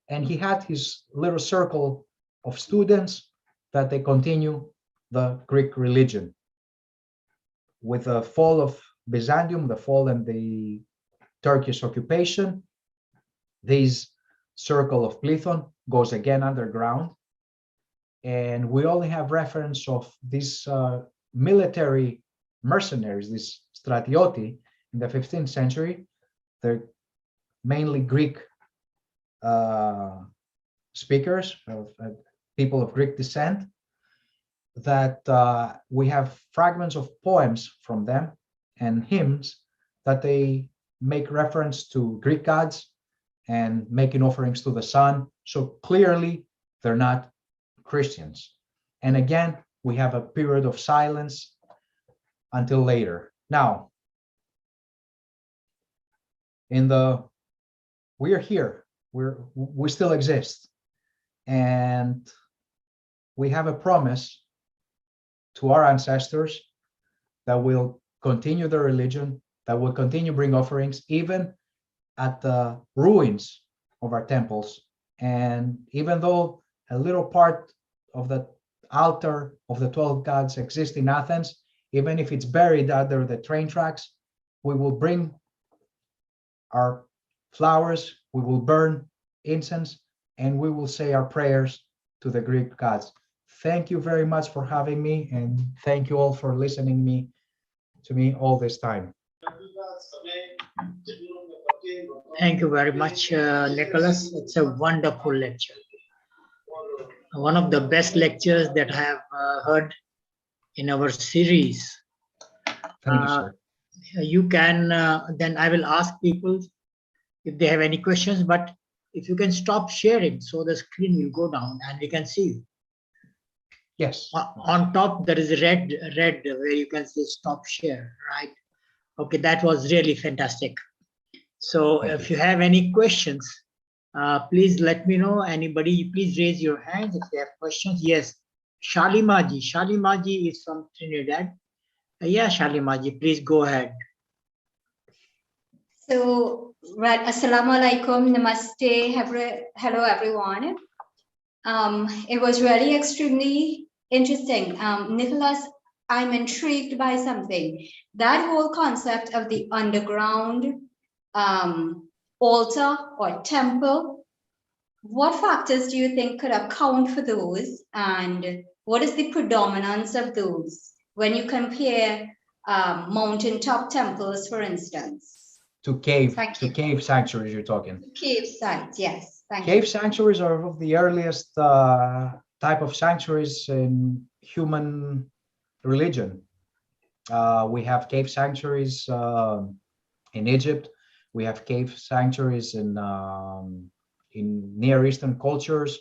And he had his little circle of students that they continue the Greek religion. With the fall of Byzantium, the fall and the Turkish occupation, this circle of Plithon goes again underground. And we only have reference of these military mercenaries, these stratioti, in the 15th century. They're mainly Greek speakers, people of Greek descent, that we have fragments of poems from them and hymns that they make reference to Greek gods and making offerings to the sun. So clearly they're not Christians. And again, we have a period of silence until later. Now, we are here. We still exist, and we have a promise to our ancestors that will continue the religion, that will continue bring offerings even at the ruins of our temples. And even though a little part of the altar of the 12 gods exists in Athens, even if it's buried under the train tracks, we will bring our flowers, we will burn incense, and we will say our prayers to the Greek gods. Thank you very much for having me, and thank you all for listening to me all this time. Thank you very much, Nicolas. It's a wonderful lecture. One of the best lectures that I have heard in our series. Thank you, sir. You can, then I will ask people if they have any questions, but if you can stop sharing so the screen will go down and we can see you. Yes. On top, there is a red where you can say stop share, right? Okay, that was really fantastic. So if you have any questions, please let me know. Anybody, please raise your hands if you have questions. Yes, Shalimaji. Shalimaji is from Trinidad. Yeah, Shalimaji, please go ahead. So, right, Assalamu alaikum, namaste, hello everyone. It was really extremely interesting. Nicolas, I'm intrigued by something. That whole concept of the underground altar or temple, what factors do you think could account for those? And what is the predominance of those when you compare mountaintop temples, for instance? To cave sanctuaries, you're talking. Cave sites, yes. Thank Cave you. sanctuaries are of the earliest type of sanctuaries in human religion. We have cave sanctuaries in Egypt. We have cave sanctuaries in Near Eastern cultures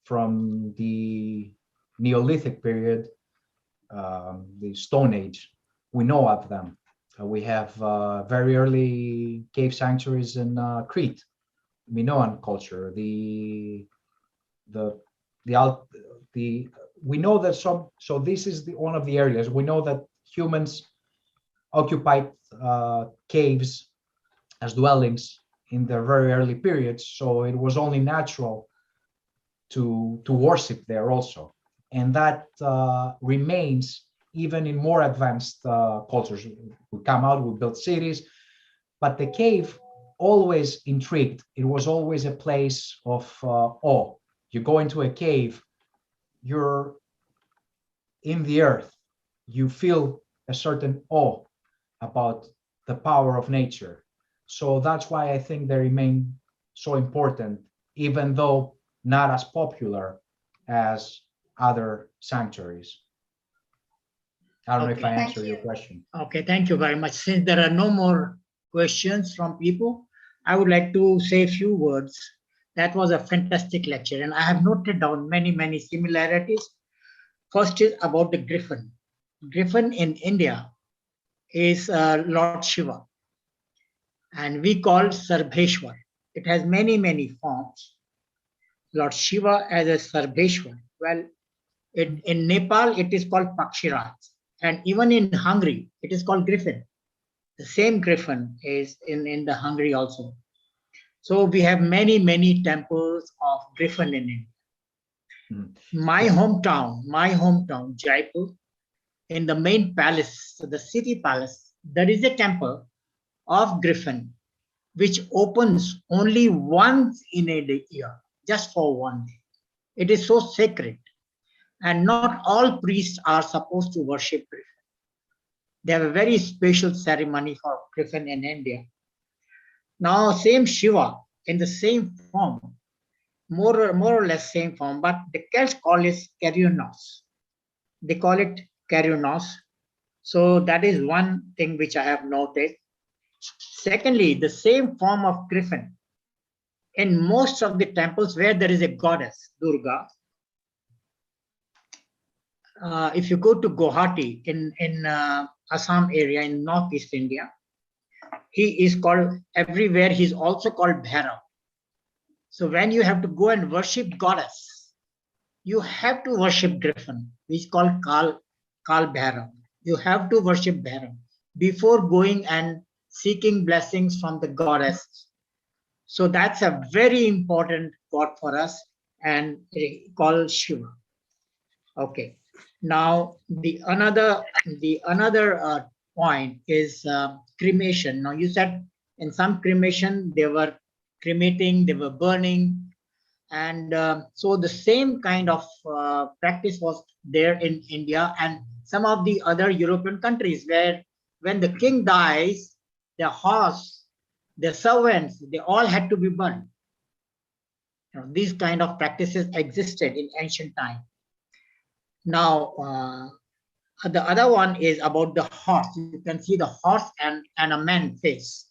from the Neolithic period, the Stone Age. We know of them. We have very early cave sanctuaries in Crete, Minoan culture. We know that some. So this is one of the areas we know that humans occupied caves as dwellings in the very early periods. So it was only natural to worship there also, and that remains even in more advanced cultures. We come out, we build cities, but the cave always intrigued. It was always a place of awe. You go into a cave, you're in the earth, you feel a certain awe about the power of nature. So that's why I think they remain so important, even though not as popular as other sanctuaries. I don't know if I answered your question. Okay, thank you very much. Since there are no more questions from people, I would like to say a few words. That was a fantastic lecture, and I have noted down many similarities. First is about the griffin. Griffin in India is Lord Shiva, and we call Sarbheshwar. It has many forms. Lord Shiva as a Sarbheshwar. Well, in Nepal, it is called Pakshiraj. And even in Hungary, it is called griffin. The same griffin is in the Hungary also. So we have many temples of griffin in India. My hometown, Jaipur, in the main palace, the city palace, there is a temple of griffin, which opens only once in a year, just for one day. It is so sacred. And not all priests are supposed to worship griffin. They have a very special ceremony for griffin in India. Now, same Shiva in the same form, more or less same form, but the Celts call it Krnosos. They call it Krnosos. So that is one thing which I have noted. Secondly, the same form of griffin in most of the temples where there is a goddess, Durga. If you go to Guwahati in Assam area in northeast India, he is called everywhere. He's also called Bhairav. So when you have to go and worship goddess, you have to worship griffin, which is called Kal Bhairav. You have to worship Bhairav before going and seeking blessings from the goddess. So that's a very important god for us and called Shiva. Okay. Now the another point is cremation. Now you said in some cremation they were cremating, they were burning, and so the same kind of practice was there in India and some of the other European countries, where when the king dies, the horse, the servants, they all had to be burned. You know, these kind of practices existed in ancient time. Now, the other one is about the horse. You can see the horse and a man face.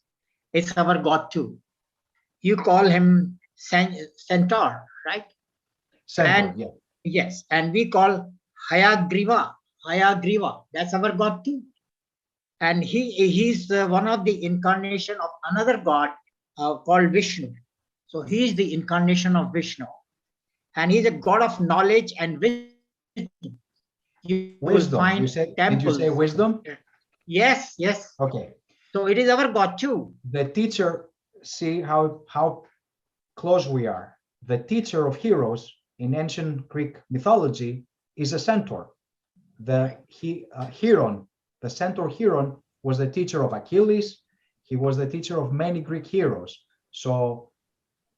It's our god too. You call him centaur, right? Centaur, yeah. Yes, and we call Hayagriva. That's our god too. And he's one of the incarnation of another god called Vishnu. So he is the incarnation of Vishnu, and he's a god of knowledge and wisdom. You will find temples. Did you say wisdom? Yes. Okay. So it is our god too. The teacher, see how close we are. The teacher of heroes in ancient Greek mythology is a centaur. The Heron, the centaur Heron, was the teacher of Achilles. He was the teacher of many Greek heroes. So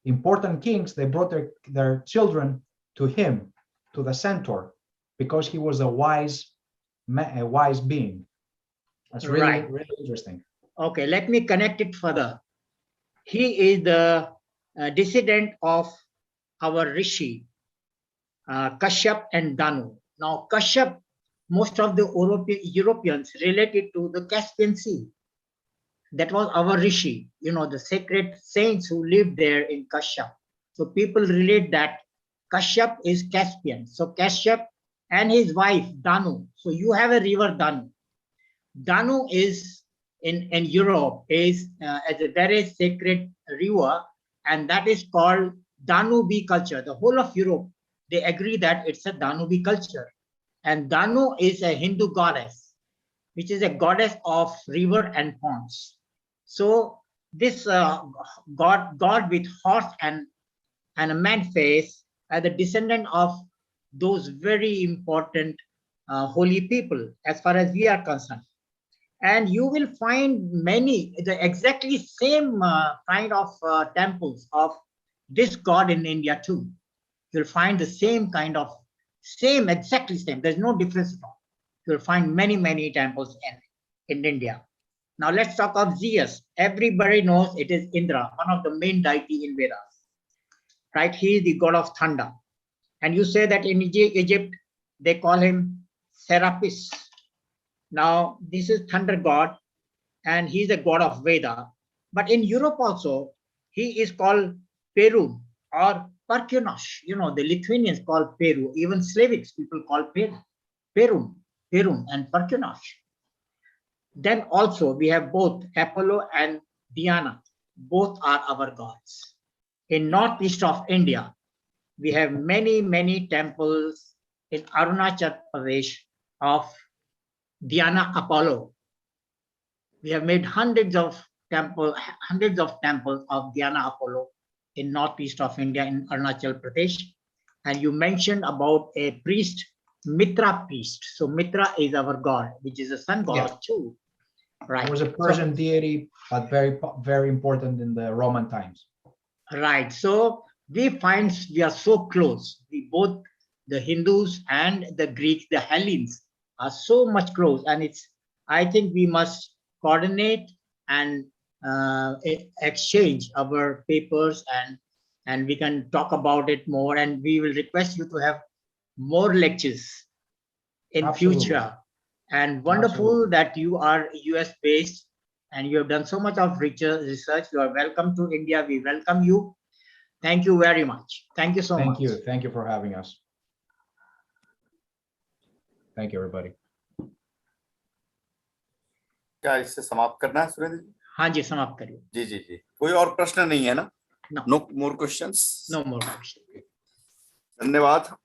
important kings, they brought their children to him, to the centaur, because he was a wise being. That's really interesting. Okay, let me connect it further. He is the descendant of our Rishi, Kashyap and Danu. Now, Kashyap, most of the Europeans related to the Caspian Sea. That was our Rishi, the sacred saints who lived there in Kashyap. So people relate that Kashyap is Caspian. So Kashyap and his wife Danu. So you have a river Danu. Danu is in Europe is as a very sacred river, and that is called Danube culture. The whole of Europe, they agree that it's a Danube culture. And Danu is a Hindu goddess, which is a goddess of river and ponds. So this god with horse and a man face are the descendant of those very important holy people as far as we are concerned. And you will find many, the exactly same kind of temples of this god in India too. You'll find the same kind of, exactly same. There's no difference at all. You'll find many temples in India. Now let's talk of Zeus. Everybody knows it is Indra, one of the main deity in Vedas. Right? He is the god of thunder. And you say that in Egypt, they call him Serapis. Now, this is thunder god, and he's a god of Veda. But in Europe also, he is called Peru or Peripteros. The Lithuanians call Peru. Even Slavics people call Peru and Peripteros. Then also we have both Apollo and Diana. Both are our gods. In northeast of India, we have many temples in Arunachal Pradesh of Diana Apollo. We have made hundreds of temples of Diana Apollo in northeast of India in Arunachal Pradesh. And you mentioned about a priest, Mitra priest. So Mitra is our god, which is a sun god too. Right. It was a Persian deity, but very important in the Roman times. Right. So we find we are so close. We both, the Hindus and the Greeks, the Hellens, are so much close. And I think we must coordinate and exchange our papers, and we can talk about it more. And we will request you to have more lectures in future. And wonderful that you are US based and you have done so much of research. You are welcome to India. We welcome you. Thank you very much. Thank you so much. Thank you for having us. Thank you, everybody. क्या इससे समाप्त करना है सुरेंद्र जी? हाँ जी, समाप्त करिए। जी। कोई और प्रश्न नहीं है ना? No. No more questions. No more questions. धन्यवाद।